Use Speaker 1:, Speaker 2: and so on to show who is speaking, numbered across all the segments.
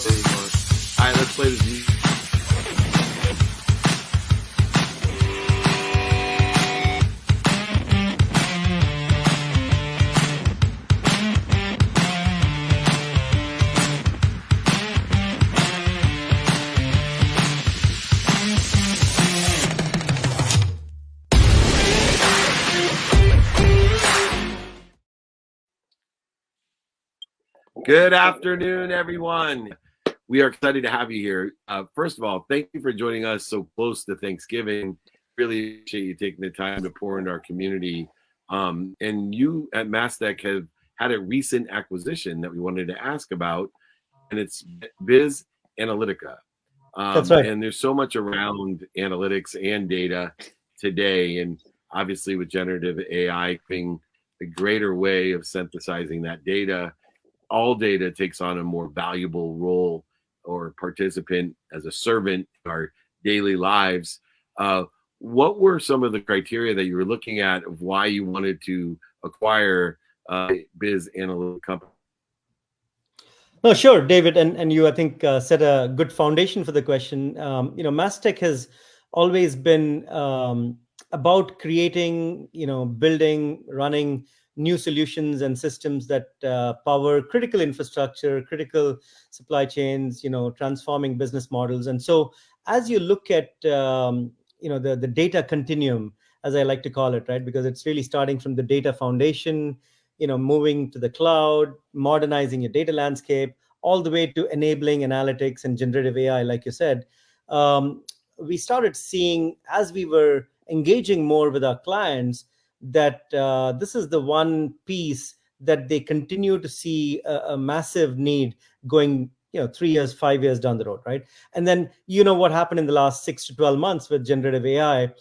Speaker 1: anymore. All right, let's play this music. Good afternoon, everyone. We are excited to have you here. First of all, thank you for joining us so close to Thanksgiving. Really appreciate you taking the time to pour into our community. And you at Mastek have had a recent acquisition that we wanted to ask about, and it's BizAnalytica.
Speaker 2: That's right.
Speaker 1: And there's so much around analytics and data today, and obviously with generative AI being a greater way of synthesizing that data, all data takes on a more valuable role or participant as a servant in our daily lives. What were some of the criteria that you were looking at of why you wanted to acquire BizAnalytica company?
Speaker 2: No, sure, David, and you, I think, set a good foundation for the question. Mastek has always been about creating, building, running new solutions and systems that power critical infrastructure, critical supply chains, transforming business models. And so as you look at, the data continuum, as I like to call it, right, because it's really starting from the data foundation, moving to the cloud, modernizing your data landscape, all the way to enabling analytics and generative AI, like you said, we started seeing as we were engaging more with our clients that this is the one piece that they continue to see a massive need going 3 years, 5 years down the road, right? And then what happened in the last 6 to 12 months with generative AI.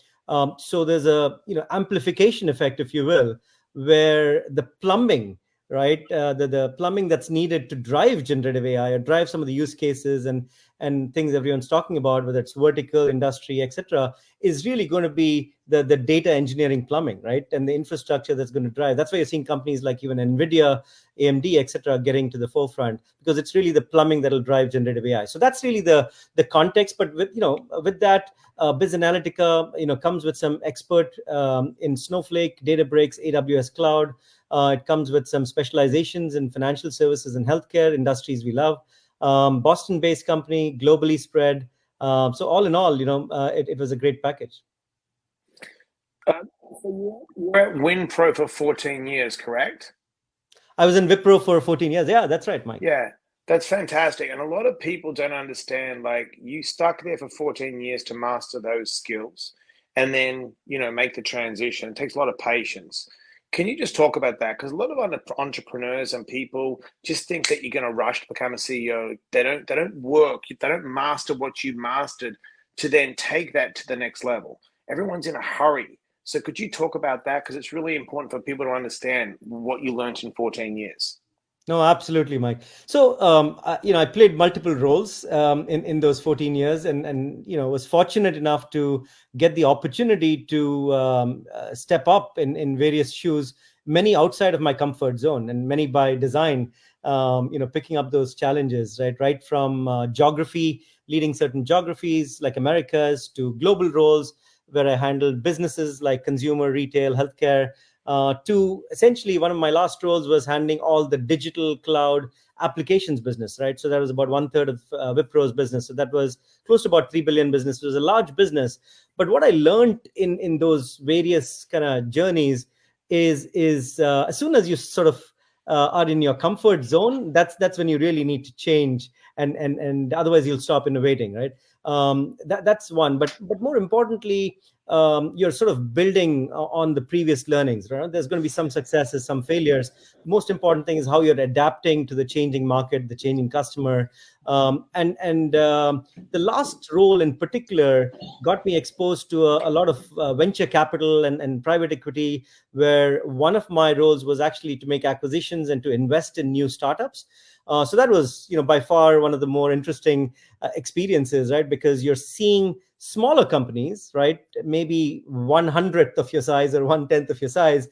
Speaker 2: So there's a amplification effect, if you will, where the plumbing, right, the plumbing that's needed to drive generative AI or drive some of the use cases and things everyone's talking about, whether it's vertical, industry, etc., is really going to be the data engineering plumbing, right? And the infrastructure that's going to drive. That's why you're seeing companies like even NVIDIA, AMD, etc., getting to the forefront, because it's really the plumbing that'll drive generative AI. So that's really the context. But with that, BizAnalytica, comes with some expert in Snowflake, Databricks, AWS Cloud. It comes with some specializations in financial services and healthcare, industries we love. Boston-based company, globally spread. So all in all, it was a great package.
Speaker 3: So you were at WinPro for 14 years, correct?
Speaker 2: I was in Wipro for 14 years. Yeah, that's right, Mike.
Speaker 3: Yeah, that's fantastic. And a lot of people don't understand, like, you stuck there for 14 years to master those skills and then, make the transition. It takes a lot of patience. Can you just talk about that? Because a lot of entrepreneurs and people just think that you're going to rush to become a CEO. They don't work. They don't master what you mastered to then take that to the next level. Everyone's in a hurry. So could you talk about that? Because it's really important for people to understand what you learned in 14 years.
Speaker 2: No, absolutely, Mike. So, I played multiple roles in those 14 years, and was fortunate enough to get the opportunity to step up in various shoes, many outside of my comfort zone, and many by design. Picking up those challenges, right from geography, leading certain geographies like Americas, to global roles where I handled businesses like consumer, retail, healthcare. To essentially one of my last roles was handling all the digital cloud applications business, right? So that was about 1/3 of Wipro's business. So that was close to about 3 billion business. It was a large business. But what I learned in those various kind of journeys is as soon as you sort of are in your comfort zone, that's when you really need to change, and otherwise you'll stop innovating, right? That's one. But more importantly, you're sort of building on the previous learnings, right? There's going to be some successes, some failures. The most important thing is how you're adapting to the changing market, the changing customer. The last role in particular got me exposed to a lot of venture capital and private equity, where one of my roles was actually to make acquisitions and to invest in new startups. So that was, by far one of the more interesting experiences, right? Because you're seeing smaller companies, right, maybe 1/100th of your size or 1/10th of your size,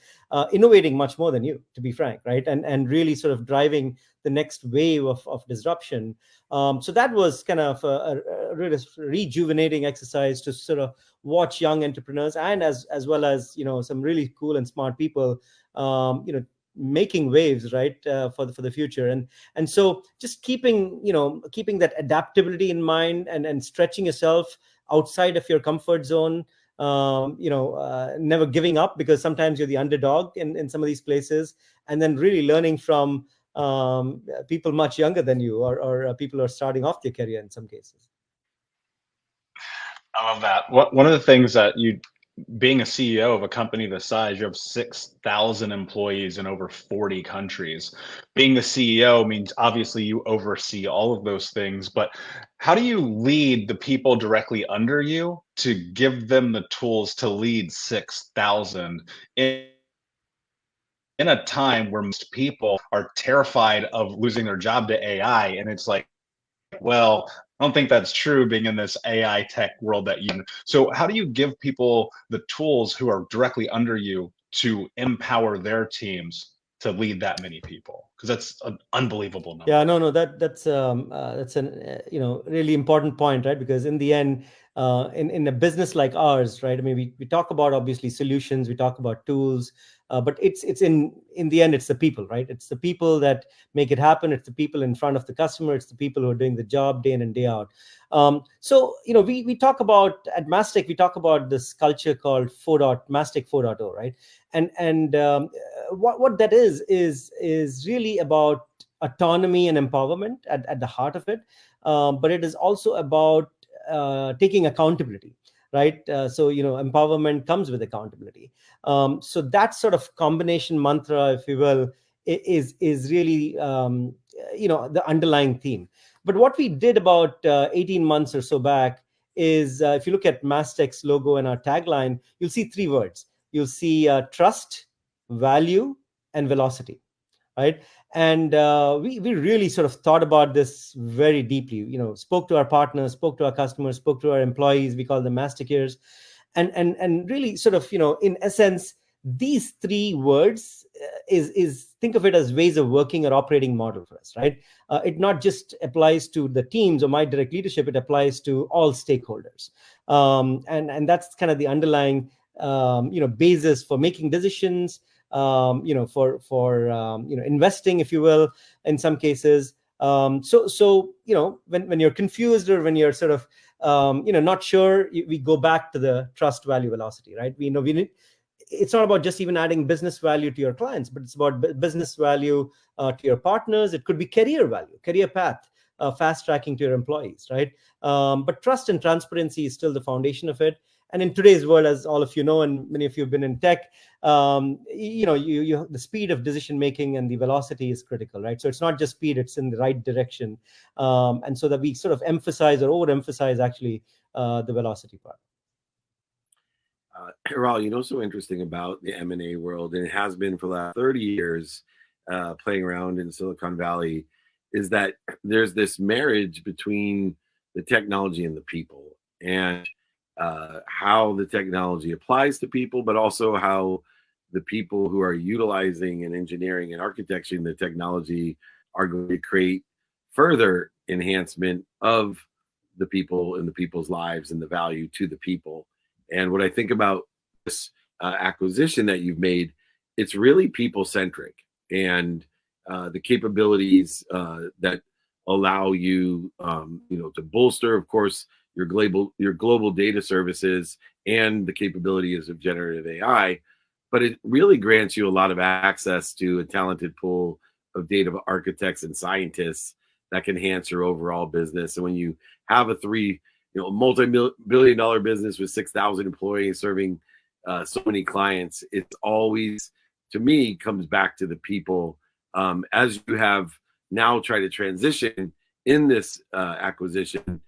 Speaker 2: innovating much more than you, to be frank, right? And really sort of driving the next wave of disruption. So that was kind of a really rejuvenating exercise to sort of watch young entrepreneurs and as well as some really cool and smart people making waves, right, for the future. And so just keeping that adaptability in mind and stretching yourself outside of your comfort zone, never giving up, because sometimes you're the underdog in some of these places, and then really learning from people much younger than you, or people who are starting off their career in some cases.
Speaker 4: I love that. One of the things that being a CEO of a company this size, you have 6,000 employees in over 40 countries. Being the CEO means obviously you oversee all of those things, but how do you lead the people directly under you to give them the tools to lead 6,000 in a time where most people are terrified of losing their job to AI? And it's like, well, I don't think that's true being in this AI tech world that you. So how do you give people the tools who are directly under you to empower their teams to lead that many people? Because that's an unbelievable number.
Speaker 2: Yeah, no, that's an really important point, right? Because in the end, in a business like ours, right? I mean, we talk about obviously solutions, we talk about tools, but it's in the end, it's the people, right? It's the people that make it happen. It's the people in front of the customer. It's the people who are doing the job day in and day out. So we talk about at Mastek, we talk about this culture called Mastek 4.0, right? And what that is really about autonomy and empowerment at the heart of it, but it is also about taking accountability, right? So empowerment comes with accountability. So that sort of combination mantra, if you will, is really the underlying theme. But what we did about 18 months or so back is, if you look at Mastek's logo and our tagline, you'll see three words. You'll see trust, value, and velocity, right? And we really sort of thought about this very deeply. Spoke to our partners, spoke to our customers, spoke to our employees. We call them Mastekeers, and really sort of in essence, these three words is think of it as ways of working or operating model for us, right? It not just applies to the teams or my direct leadership; it applies to all stakeholders, and that's kind of the underlying basis for making decisions. For investing, if you will, in some cases. So when you're confused or when you're sort of not sure, we go back to the trust, value, velocity, right? We need. It's not about just even adding business value to your clients, but it's about business value to your partners. It could be career value, career path, fast tracking to your employees, right? But trust and transparency is still the foundation of it. And in today's world, as all of you know, and many of you have been in tech, the speed of decision making and the velocity is critical, right? So it's not just speed; it's in the right direction, and so that we sort of emphasize or overemphasize actually the velocity part.
Speaker 1: Hiral, so interesting about the M&A world, and it has been for the last 30 years, playing around in Silicon Valley, is that there's this marriage between the technology and the people, and how the technology applies to people, but also how the people who are utilizing and engineering and architecting the technology are going to create further enhancement of the people and the people's lives and the value to the people. And what I think about this acquisition that you've made, it's really people-centric, and the capabilities that allow you, to bolster, of course, your global data services and the capabilities of generative AI, but it really grants you a lot of access to a talented pool of data architects and scientists that can enhance your overall business. And when you have a multi-billion-dollar business with 6,000 employees serving so many clients, it's always, to me, comes back to the people. As you have now tried to transition in this acquisition,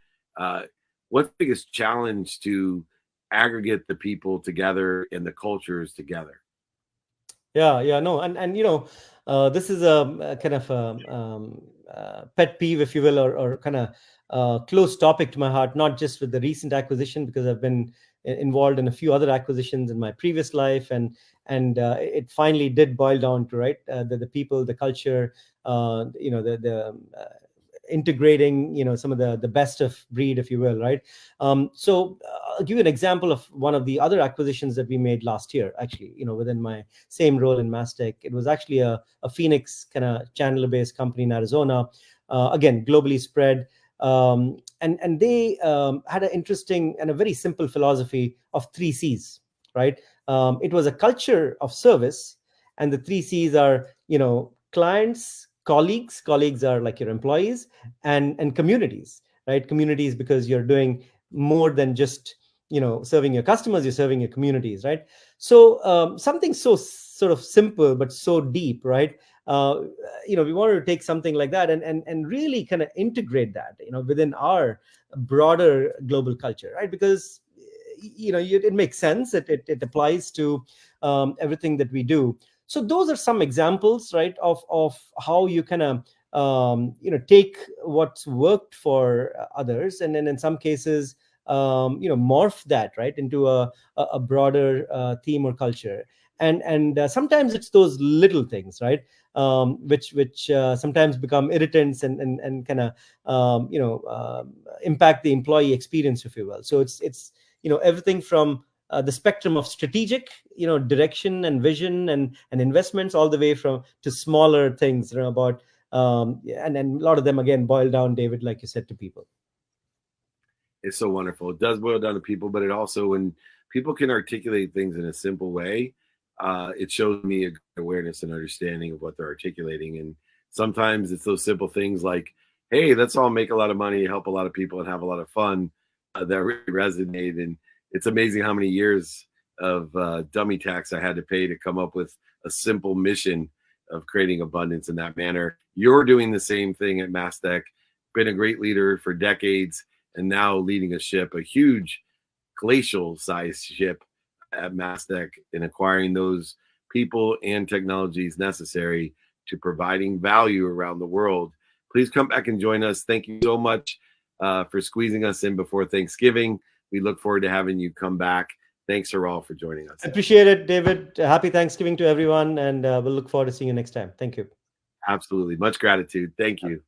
Speaker 1: what's the biggest challenge to aggregate the people together and the cultures together?
Speaker 2: Yeah, no, and this is a kind of pet peeve, if you will, or kind of close topic to my heart. Not just with the recent acquisition, because I've been involved in a few other acquisitions in my previous life, and it finally did boil down to the people, the culture, the integrating some of the best of breed, if you will, right? So I'll give you an example of one of the other acquisitions that we made last year, actually, within my same role in Mastek. It was actually a Phoenix kind of Chandler based company in Arizona, again globally spread, and they had an interesting and a very simple philosophy of 3 C's, right? It was a culture of service, and the 3 C's are clients, colleagues are like your employees, and communities, right? Communities, because you're doing more than just serving your customers, you're serving your communities, right? So something so sort of simple but so deep, right? We wanted to take something like that and really kind of integrate that within our broader global culture, right? Because it makes sense that it applies to everything that we do. So those are some examples, right, of how you kind of take what's worked for others, and then in some cases morph that right into a broader theme or culture. And sometimes it's those little things, right, which sometimes become irritants and kind of impact the employee experience, if you will. So it's everything from the spectrum of strategic direction and vision and investments, all the way to smaller things about and a lot of them again boil down, David, like you said, to people.
Speaker 1: It's so wonderful. It does boil down to people, but it also, when people can articulate things in a simple way, it shows me a good awareness and understanding of what they're articulating. And sometimes it's those simple things like, hey, let's all make a lot of money, help a lot of people, and have a lot of fun, that really resonate. And it's amazing how many years of dummy tax I had to pay to come up with a simple mission of creating abundance in that manner. You're doing the same thing at Mastek, been a great leader for decades, and now leading a ship, a huge glacial-sized ship at Mastek, in acquiring those people and technologies necessary to providing value around the world. Please come back and join us. Thank you so much for squeezing us in before Thanksgiving. We look forward to having you come back. Thanks, Hiral, for joining us.
Speaker 2: I appreciate it, David. Happy Thanksgiving to everyone, and we'll look forward to seeing you next time. Thank you.
Speaker 1: Absolutely. Much gratitude. Thank you.